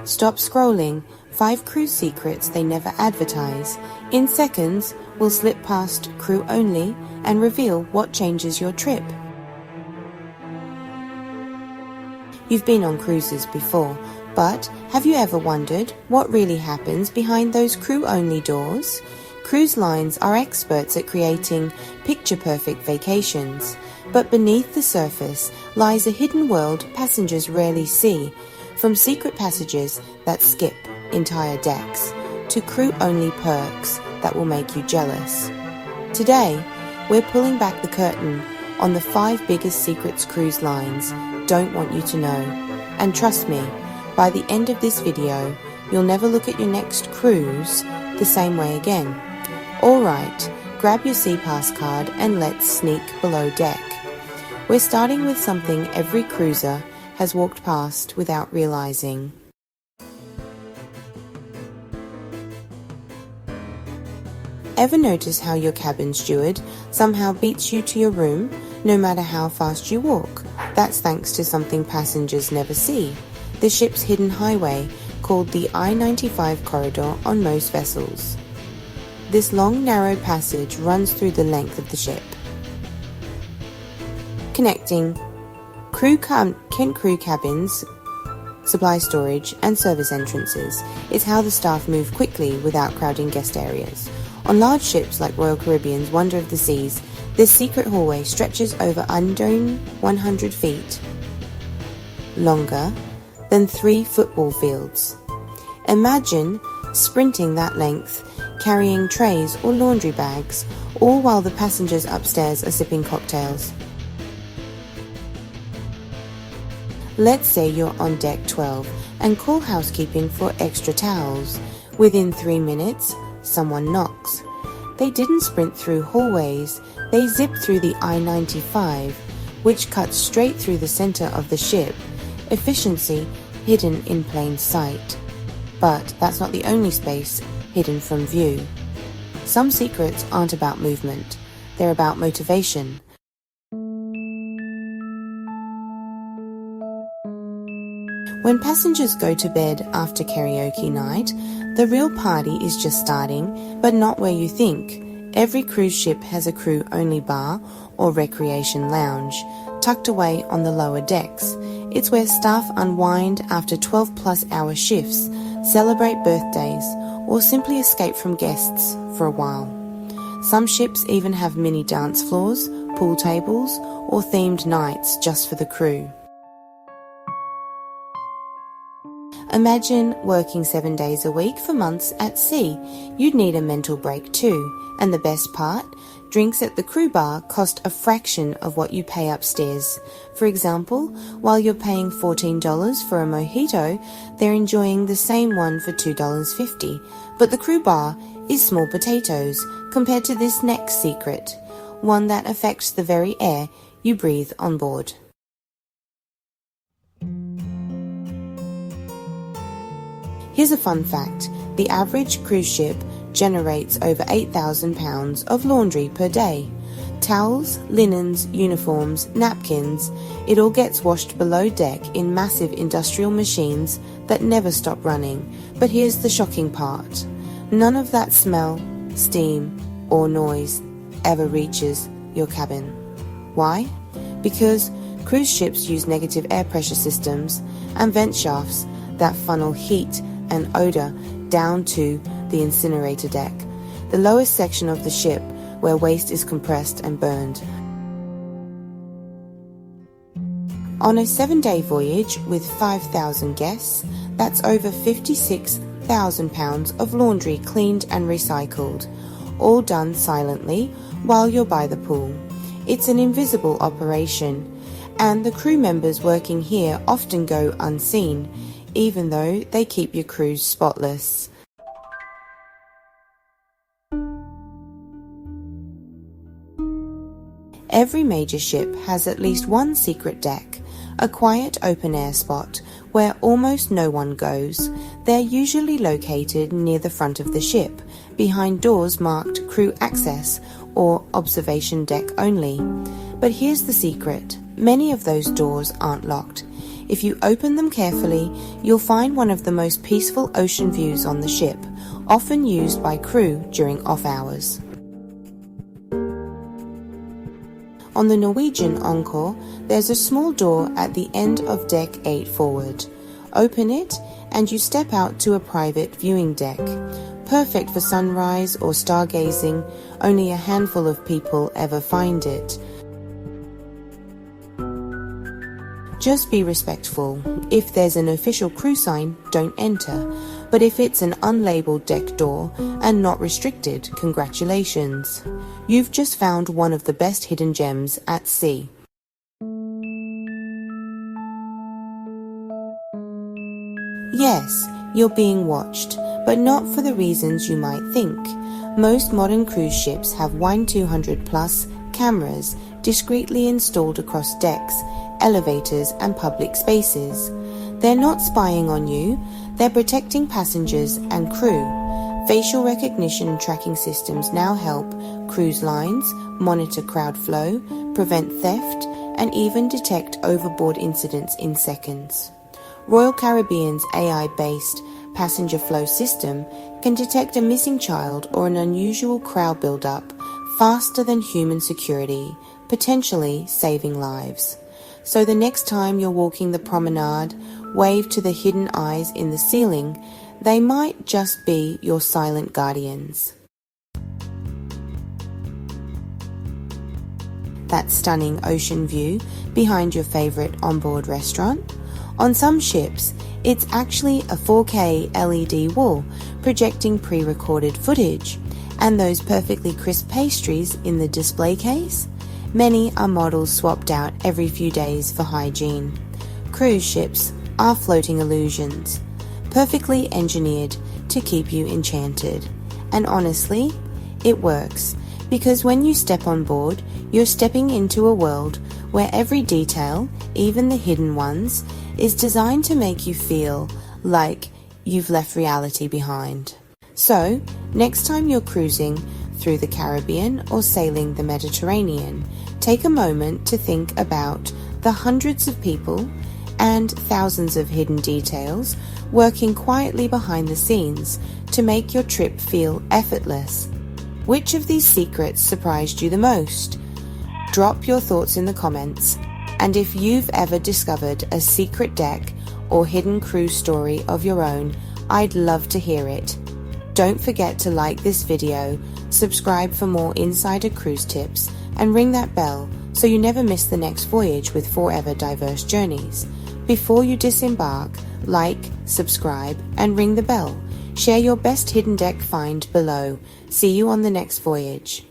Stop scrolling. 5 cruise secrets they never advertise. In seconds, we'll slip past crew only and reveal what changes your trip. You've been on cruises before, but have you ever wondered what really happens behind those crew-only doors? Cruise lines are experts at creating picture-perfect vacations, but beneath the surface lies a hidden world passengers rarely see, from secret passages that skip entire decks to crew-only perks that will make you jealous. Today, we're pulling back the curtain on the 5 biggest secrets cruise lines don't want you to know. And trust me, by the end of this video, you'll never look at your next cruise the same way again. Alright, grab your Sea Pass card and let's sneak below deck. We're starting with something every cruiser has walked past without realizing. Ever notice how your cabin steward somehow beats you to your room, no matter how fast you walk? That's thanks to something passengers never see, the ship's hidden highway called the I-95 corridor on most vessels. This long, narrow passage runs through the length of the ship, connecting crew cabins, supply storage, and service entrances. It's how the staff move quickly without crowding guest areas. On large ships like Royal Caribbean's Wonder of the Seas, this secret hallway stretches over under 100 feet, longer than 3 football fields. Imagine sprinting that length, carrying trays or laundry bags, all while the passengers upstairs are sipping cocktails. Let's say you're on deck 12 and call housekeeping for extra towels. Within 3 minutes, someone knocks. They didn't sprint through hallways, they zipped through the I-95, which cuts straight through the center of the ship. Efficiency hidden in plain sight. But that's not the only space hidden from view. Some secrets aren't about movement, they're about motivation. When passengers go to bed after karaoke night, the real party is just starting, but not where you think. Every cruise ship has a crew-only bar or recreation lounge, tucked away on the lower decks. It's where staff unwind after 12-plus hour shifts, celebrate birthdays, or simply escape from guests for a while. Some ships even have mini dance floors, pool tables, or themed nights just for the crew. Imagine working 7 days a week for months at sea. You'd need a mental break too. And the best part? Drinks at the crew bar cost a fraction of what you pay upstairs. For example, while you're paying $14 for a mojito, they're enjoying the same one for $2.50. But the crew bar is small potatoes compared to this next secret, one that affects the very air you breathe on board. Here's a fun fact. The average cruise ship generates over 8,000 pounds of laundry per day. Towels, linens, uniforms, napkins, it all gets washed below deck in massive industrial machines that never stop running. But here's the shocking part. None of that smell, steam, or noise ever reaches your cabin. Why? Because cruise ships use negative air pressure systems and vent shafts that funnel heat and odor down to the incinerator deck, the lowest section of the ship where waste is compressed and burned. On a 7-day voyage with 5,000 guests, that's over 56,000 pounds of laundry cleaned and recycled, all done silently while you're by the pool. It's an invisible operation, and the crew members working here often go unseen, even though they keep your cruise spotless. Every major ship has at least one secret deck, a quiet open-air spot where almost no one goes. They're usually located near the front of the ship, behind doors marked crew access or observation deck only. But here's the secret. Many of those doors aren't locked. If you open them carefully, you'll find one of the most peaceful ocean views on the ship, often used by crew during off hours. On the Norwegian Encore, there's a small door at the end of deck 8 forward. Open it and you step out to a private viewing deck. Perfect for sunrise or stargazing, only a handful of people ever find it. Just be respectful. If there's an official crew sign, don't enter. But if it's an unlabeled deck door and not restricted, congratulations. You've just found one of the best hidden gems at sea. Yes, you're being watched, but not for the reasons you might think. Most modern cruise ships have 200+ cameras discreetly installed across decks, elevators and public spaces. They're not spying on you, they're protecting passengers and crew. Facial recognition and tracking systems now help cruise lines monitor crowd flow, prevent theft, and even detect overboard incidents in seconds. Royal Caribbean's AI-based passenger flow system can detect a missing child or an unusual crowd build-up faster than human security, potentially saving lives. So the next time you're walking the promenade, wave to the hidden eyes in the ceiling. They might just be your silent guardians. That stunning ocean view behind your favorite onboard restaurant? On some ships, it's actually a 4K LED wall projecting pre-recorded footage. And those perfectly crisp pastries in the display case? Many are models swapped out every few days for hygiene. Cruise ships are floating illusions, perfectly engineered to keep you enchanted. And honestly, it works, because when you step on board, you're stepping into a world where every detail, even the hidden ones, is designed to make you feel like you've left reality behind. So, next time you're cruising through the Caribbean or sailing the Mediterranean, take a moment to think about the hundreds of people and thousands of hidden details working quietly behind the scenes to make your trip feel effortless. Which of these secrets surprised you the most? Drop your thoughts in the comments, and if you've ever discovered a secret deck or hidden cruise story of your own, I'd love to hear it. Don't forget to like this video, subscribe for more insider cruise tips, and ring that bell so you never miss the next voyage with Forever Diverse Journeys. Before you disembark, like, subscribe, and ring the bell. Share your best hidden deck find below. See you on the next voyage.